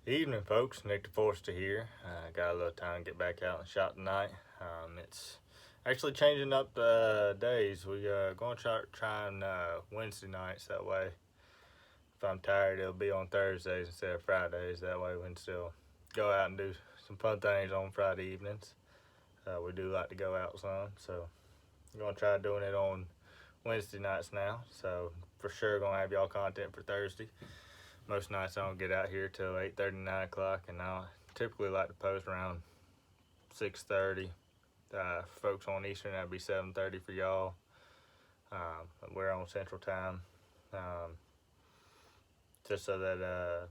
Evening, folks. Nick the Forester here. Got a little time to get back out and shop tonight. It's actually changing up the days. We going to try Wednesday nights. That way, if I'm tired, it'll be on Thursdays instead of Fridays. That way, we can still go out and do some fun things on Friday evenings. We do like to go out some, so we're going to try doing it on Wednesday nights now. So for sure, going to have y'all content for Thursday. Most nights I don't get out here till 8:30, 9 o'clock, and I typically like to post around 6:30. Folks on Eastern, that'd be 7:30 for y'all. We're on Central Time, just so that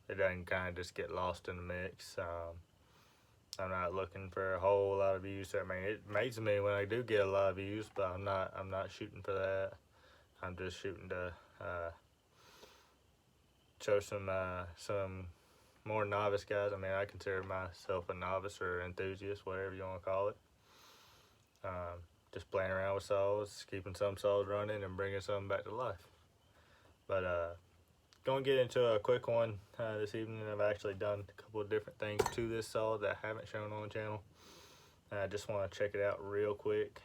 it doesn't kind of just get lost in the mix. I'm not looking for a whole lot of views. I mean, it amazes me when I do get a lot of views, but I'm not shooting for that. I'm just shooting to show some more novice guys. I mean, I consider myself a novice or enthusiast, whatever you want to call it. Just playing around with saws, keeping some saws running, and bringing some back to life. But going to get into a quick one this evening. I've actually done a couple of different things to this saw that I haven't shown on the channel. I just want to check it out real quick,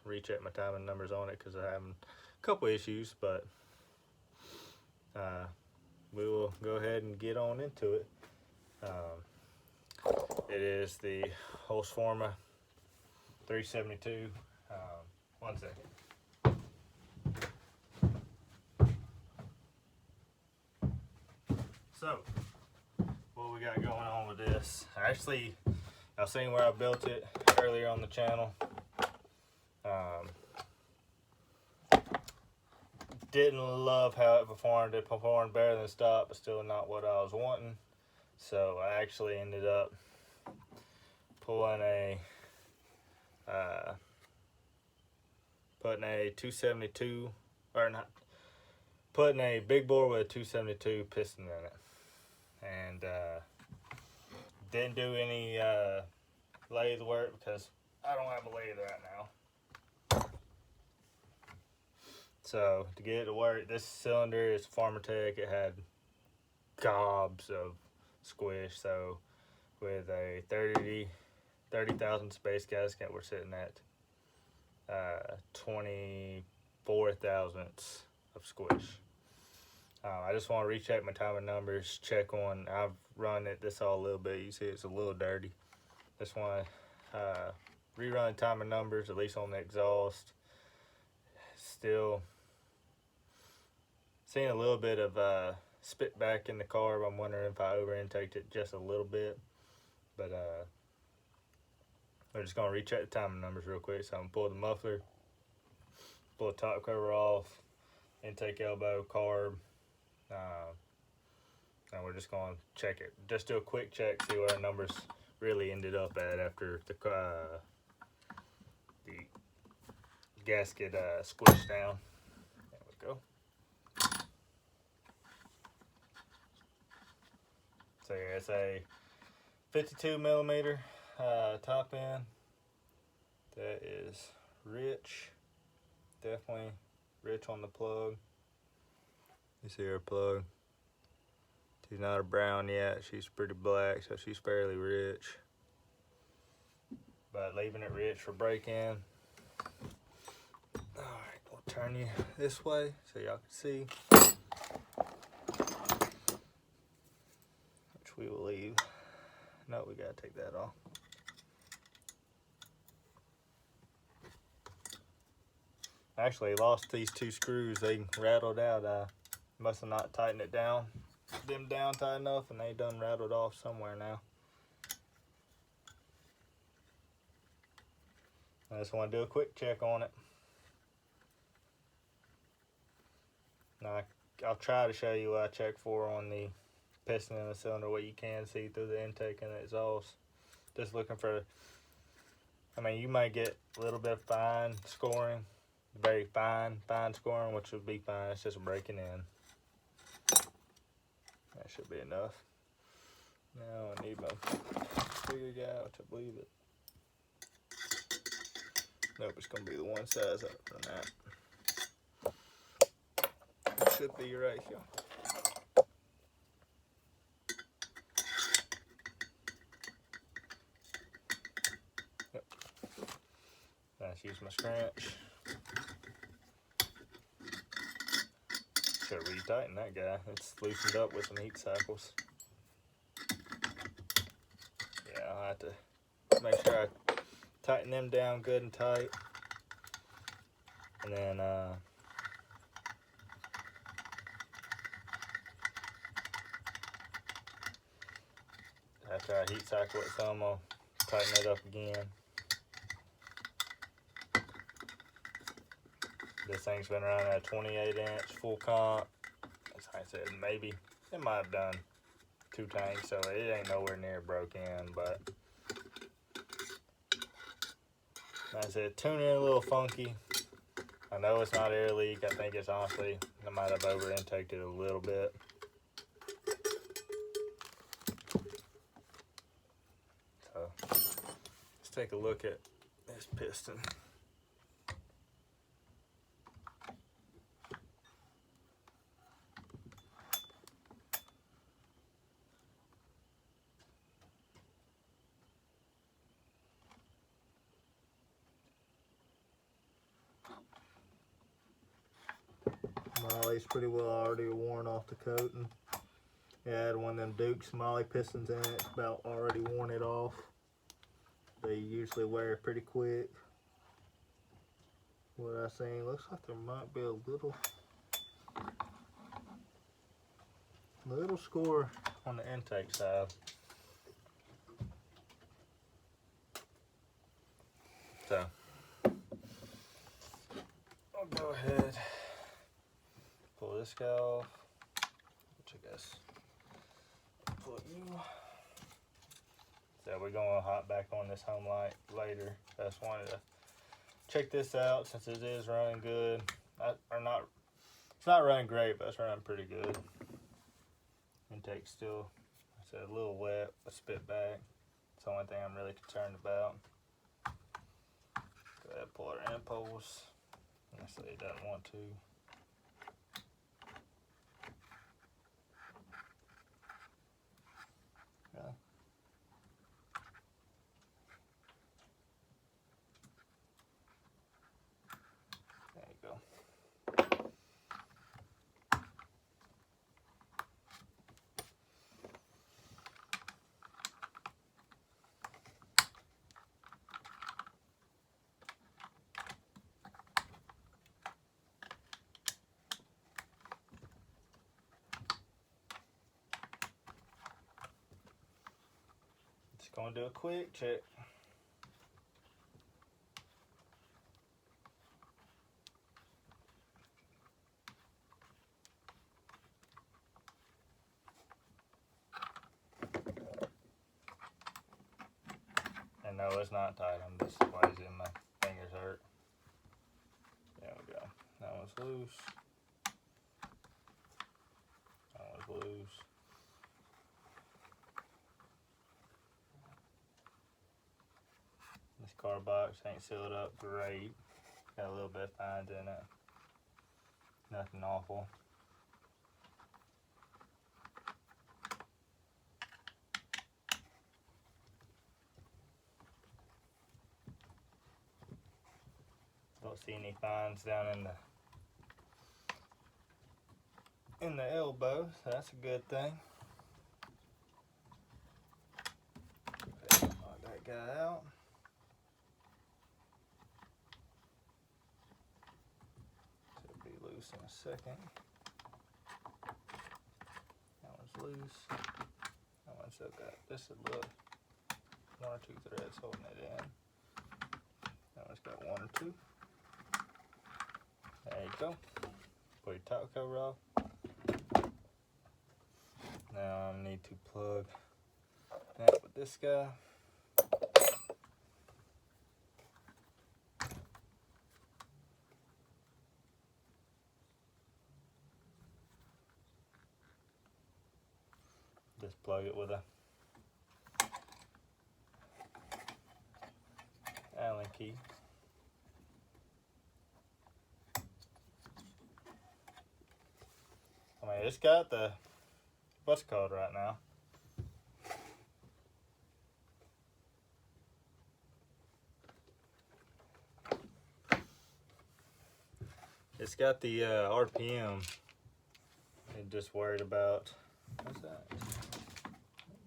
recheck my time and numbers on it because I'm having a couple issues, but we will go ahead and get on into it. It is the Holzfforma 372. One second. So, what we got going on with this? Actually, I've seen where I built it earlier on the channel. Didn't love how it performed. It performed better than stock, but still not what I was wanting. So I actually ended up pulling putting a 272, or not, putting a big bore with a 272 piston in it, and didn't do any lathe work because I don't have a lathe right now. So to get it to work, this cylinder is Farmertech. It had gobs of squish. So with a 30,000 space gasket, we're sitting at 24 thousandths of squish. I just want to recheck my time and numbers. Check on. I've run it this all a little bit. You see, it's a little dirty. Just want to rerun time and numbers, at least on the exhaust. Still seeing a little bit of spit back in the carb. I'm wondering if I over intaked it just a little bit, but we're just gonna recheck the timing numbers real quick. So I'm gonna pull the muffler, pull the top cover off, intake elbow, carb, and we're just gonna check it. Just do a quick check, see what our numbers really ended up at after the gasket squished down. There we go. So yeah, it's a 52 millimeter top end. That is rich, definitely rich on the plug. You see her plug. She's not a brown yet. She's pretty black, so she's fairly rich. But leaving it rich for break-in. All right, we'll turn you this way so y'all can see. We will leave. No, we gotta take that off. I actually lost these two screws. They rattled out. I must have not tightened it down, them down tight enough, and they done rattled off somewhere now. I just want to do a quick check on it. Now, I'll try to show you what I checked for on the piston in the cylinder, what you can see through the intake and the exhaust. Just looking for, I mean, you might get a little bit of fine scoring, very fine scoring, which would be fine. It's just breaking in. That should be enough. Now I need my bigger guy, which I believe it. Nope, it's gonna be the one size up from that. It should be right here. Let's use my scrunch. Should retighten that guy. It's loosened up with some heat cycles. Yeah, I'll have to make sure I tighten them down good and tight. And then after I heat cycle it some, I'll tighten it up again. This thing's been around at 28-inch full comp. As I said, maybe it might have done 2 tanks, so it ain't nowhere near broke in. But like I said, tuning it a little funky. I know it's not air leak. I think it's honestly, I might have over intaked it a little bit. So let's take a look at this piston. Molly's pretty well already worn off the coating. It had one of them Dukes Molly pistons in it. It's about already worn it off. They usually wear it pretty quick. What I seen, looks like there might be a little score on the intake side. So I'll go ahead, pull this guy off, which I guess pull you. So we're going to hop back on this home light later. I just wanted to check this out since it is running good. It's not running great, but it's running pretty good. Intake's still, I said, a little wet, but spit back. It's the only thing I'm really concerned about. Go ahead and pull our impulse. Honestly, it doesn't want to. Okay. There you go. Just gonna do a quick check. And no, it's not tight. I'm just lazy and my fingers hurt. There we go. That one's loose. That one's loose. This car box ain't sealed up great. Got a little bit of fines in it. Nothing awful. Don't see any fines down in the elbow, so that's a good thing. Okay, knock that guy out. Should be loose in a second. That one's loose. That one's still got just a little 1 or 2 threads holding it in. That one's got 1 or 2. There you go. Put your top cover off. Now I need to plug that with this guy. Just plug it with a Allen key. I mean, it's got the, what's it called right now? It's got the RPM. And just worried about, what's that?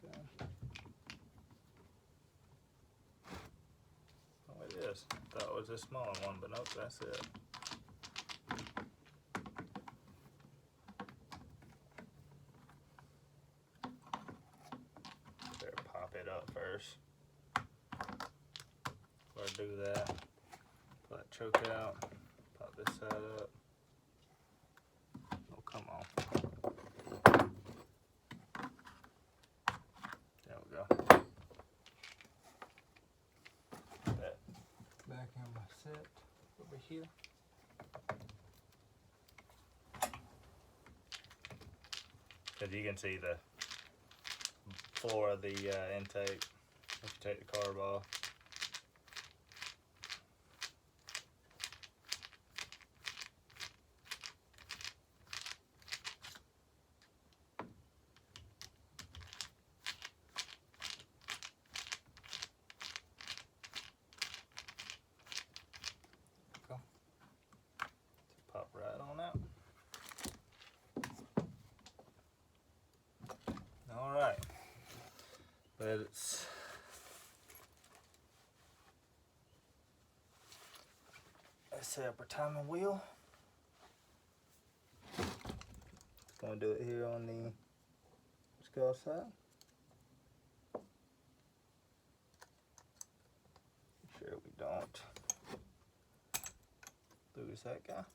Okay. Oh, it is. I thought it was a smaller one, but nope, that's it. Better pop it up first. Before I do that, pull that choke out, pop this side up. Oh, come on. There we go. That back in my set over here. Because you can see the floor of the intake if you take the carb off. Go. Pop right on out. All right, but it's set up our timing wheel. Just gonna do it here on the skull side. Make sure we don't lose that guy.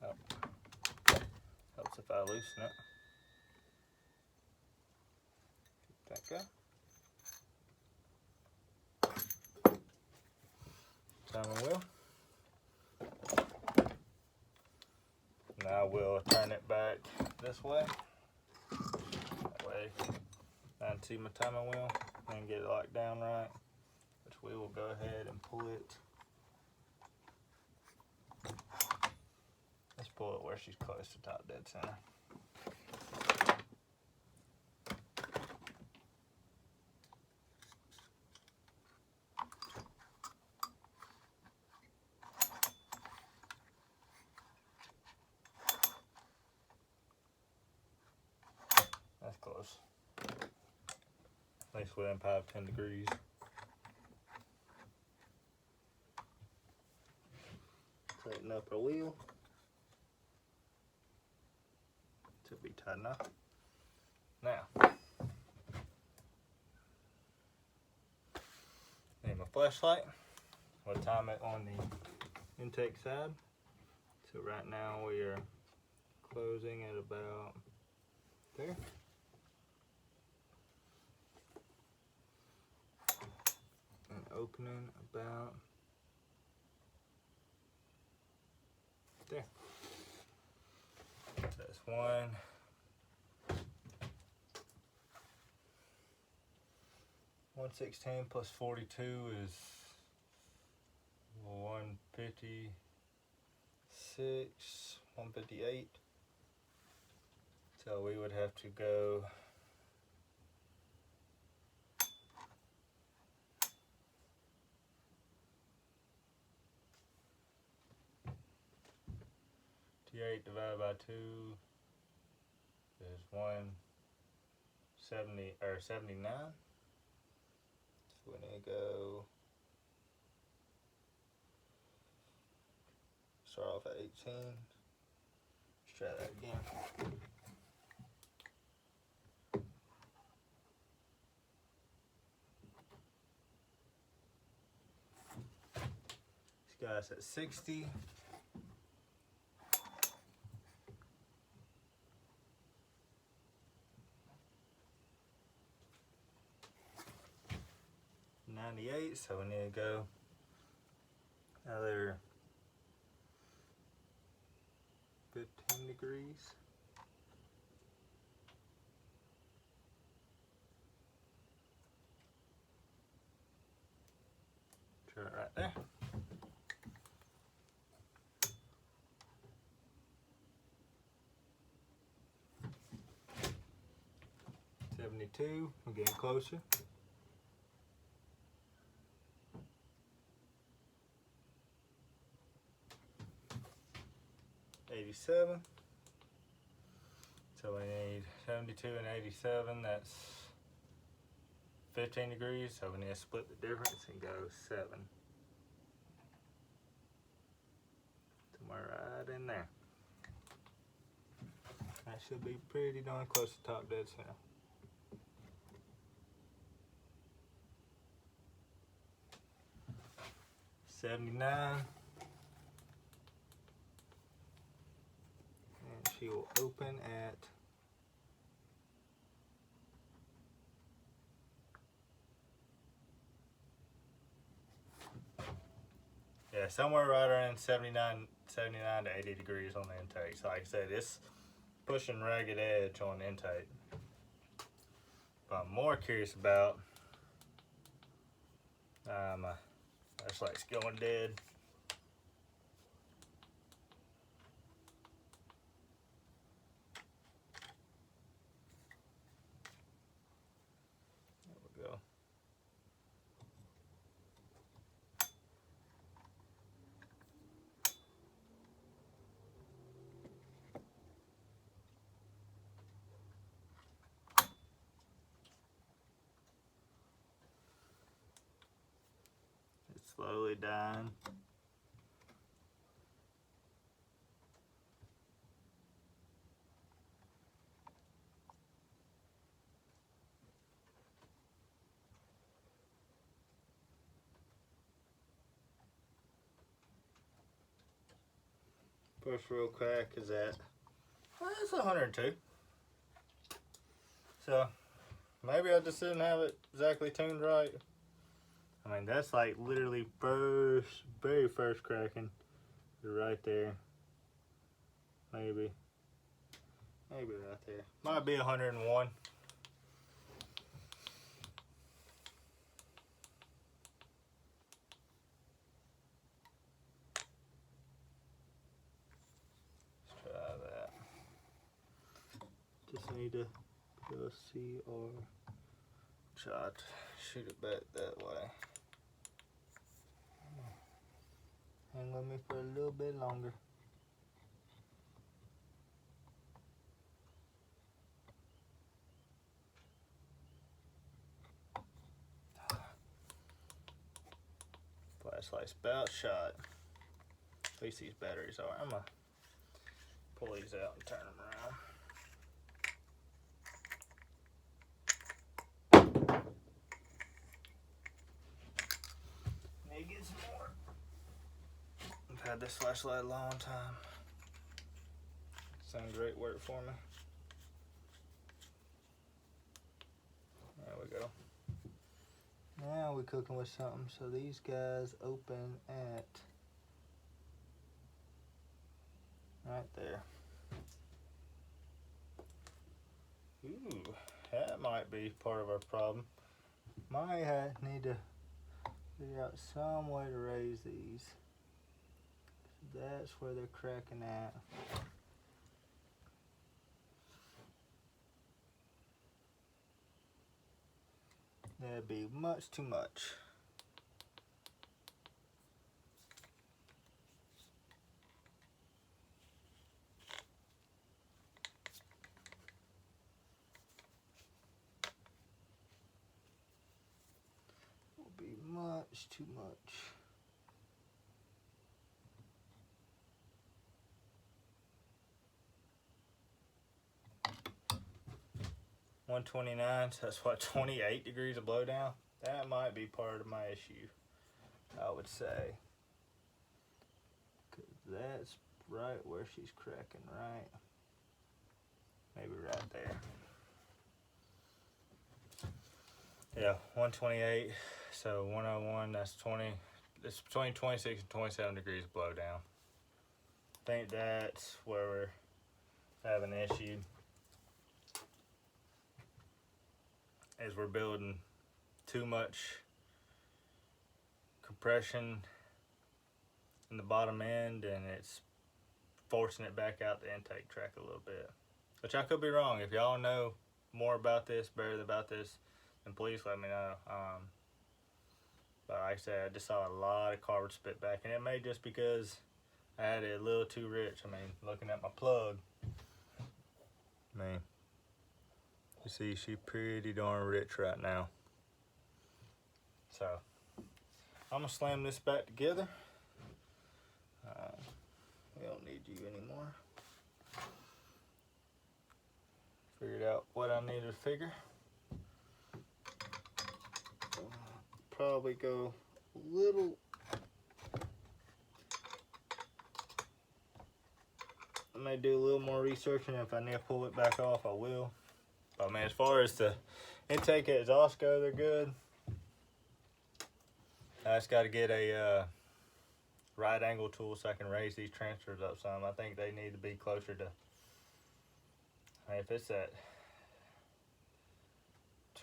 Oh. Helps if I loosen it. That guy. Timing wheel. Now we'll turn it back this way. That way I can see my timing wheel and get it locked down right. Which we will go ahead and pull it. Let's pull it where she's close to top dead center. That's close. At least within 5-10 degrees. Tighten up our wheel. To be tight enough. Now, need my flashlight. We'll time it on the intake side. So right now we are closing at about there. And opening about there. That's one. 116 plus 42 is 156, 158. So we would have to go T8 divided by 2 is 170 or 79. So we need to go start off at 18. Let's try that again. This guy's at 60. So we need to go another 15 degrees. Try it right there. $72, we're getting closer. 87. So we need 72 and 87, that's 15 degrees, so we need to split the difference and go 7. Somewhere right in there. That should be pretty darn close to top dead center. $79. And she will open at somewhere right around 79 to 80 degrees on the intake. So like I said, it's pushing ragged edge on the intake. But I'm more curious about flashlight's going dead. There we go. It's slowly dying. Push real crack is at, well, it's 102. So maybe I just didn't have it exactly tuned right. I mean, that's like literally very first cracking right there. Maybe right there. Might be 101. Just need to go see or try to shoot it back that way. Hang with me for a little bit longer. Flashlight's about shot. At least these batteries are. I'm gonna pull these out and turn them around. Need to get some more. I've had this flashlight a long time. It's done great work for me. There we go. Now we're cooking with something. So these guys open at right there. Ooh, that might be part of our problem. Might need to figure out some way to raise these. That's where they're cracking at. That'd be much too much. Will be much too much. $129, so that's what, 28 degrees of blowdown? That might be part of my issue, I would say. Cause that's right where she's cracking, right? Maybe right there. Yeah, 128, so 101, that's 20, it's between 26 and 27 degrees of blowdown. I think that's where we're having an issue. As we're building too much compression in the bottom end and it's forcing it back out the intake track a little bit. Which I could be wrong. If y'all know more about this, better about this, then please let me know. But like I said, I just saw a lot of carbon spit back, and it may just because I had it a little too rich. I mean, looking at my plug, man, you see she pretty darn rich right now. So I'm gonna slam this back together. We don't need you anymore. Figured out what I needed to figure. Probably go a little. I may do a little more research, and if I need to pull it back off, I will. But man, as far as the intake and exhaust go, they're good. I just got to get a right angle tool so I can raise these transfers up some. I think they need to be closer to, I mean, if it's at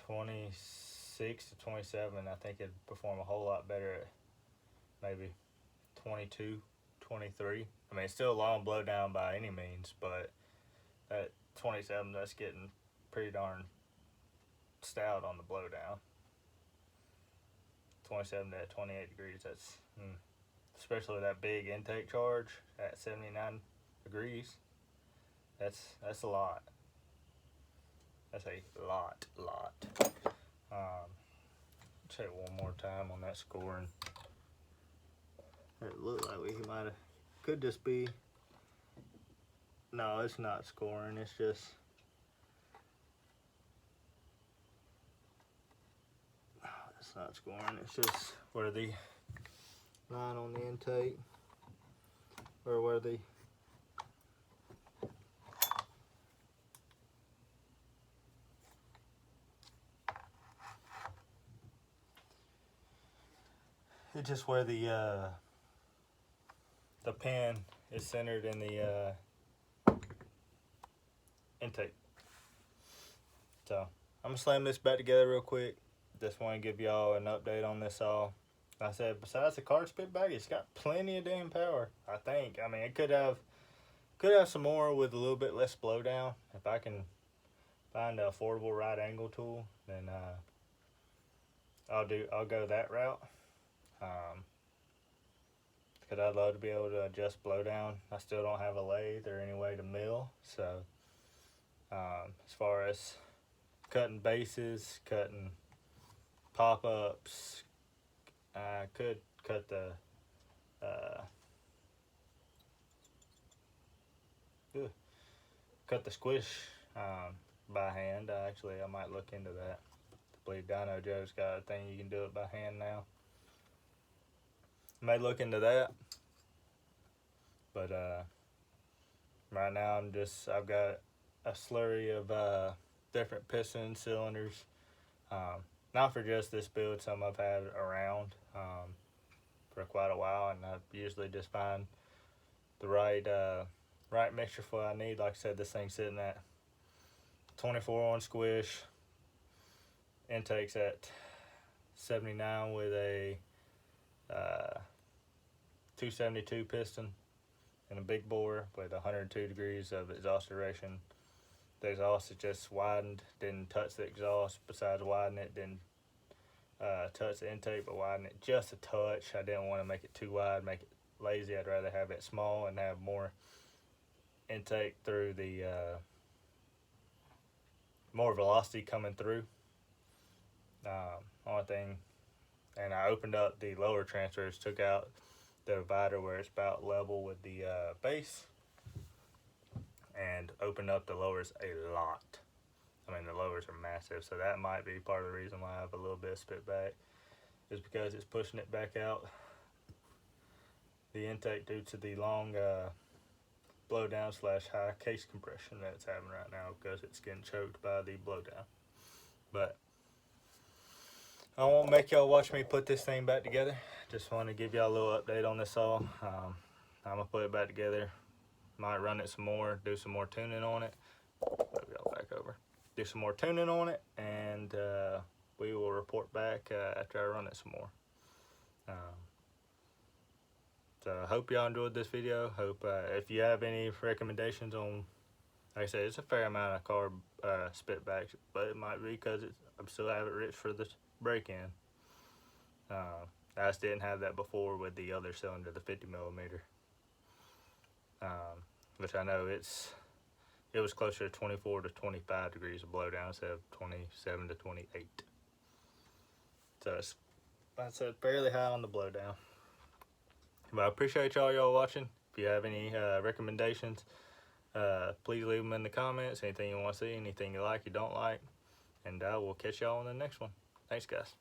26 to 27, I think it'd perform a whole lot better at maybe 22, 23. I mean, it's still a long blow down by any means, but at 27, that's getting pretty darn stout on the blow down. 27 to 28 degrees, that's, especially with that big intake charge at 79 degrees, that's a lot. That's a lot. Check one more time on that scoring. It looked like we might have, could just be, no, it's not scoring, it's just, it's not scoring, it's just where the line on the intake, or where the it's just where the pin is centered in the intake. So I'm gonna slam this back together real quick. Just want to give y'all an update on this all. Like I said, besides the card spit bag, it's got plenty of damn power, I think. I mean, it could have some more with a little bit less blow down. If I can find an affordable right angle tool, then I'll go that route. Because I'd love to be able to adjust blow down. I still don't have a lathe or any way to mill, so as far as cutting bases, cutting pop-ups, I could cut the squish by hand. I might look into that. I believe Dino Joe's got a thing you can do it by hand now. May look into that, but right now I've got a slurry of different piston cylinders, not for just this build, some I've had around for quite a while, and I usually just find the right mixture for what I need. Like I said, this thing's sitting at 24 on squish, intakes at 79 with a 272 piston and a big bore with 102 degrees of exhaust duration. The exhaust is just widened, didn't touch the exhaust. Besides widen it, didn't touch the intake, but widen it just a touch. I didn't want to make it too wide, make it lazy. I'd rather have it small and have more intake through the more velocity coming through. Only thing, and I opened up the lower transfers, took out the divider where it's about level with the base, and opened up the lowers a lot. I mean, the lowers are massive, so that might be part of the reason why I have a little bit of spit back, is because it's pushing it back out the intake due to the long blow down / high case compression that it's having right now, because it's getting choked by the blow down. But I won't make y'all watch me put this thing back together. Just want to give y'all a little update on this all. I'm gonna put it back together. Might run it some more, do some more tuning on it. Move y'all back over. Do some more tuning on it, and we will report back after I run it some more. So I hope y'all enjoyed this video. Hope if you have any recommendations on, like I said, it's a fair amount of carb spit backs, but it might be because I'm still have it rich for this break-in. I just didn't have that before with the other cylinder, the 50 millimeter. which I know it was closer to 24 to 25 degrees of blowdown instead of 27 to 28. So it's, like I said, fairly high on the blowdown. But I appreciate y'all watching. If you have any recommendations, please leave them in the comments. Anything you want to see, anything you like, you don't like. And I will catch y'all on the next one. Thanks, guys.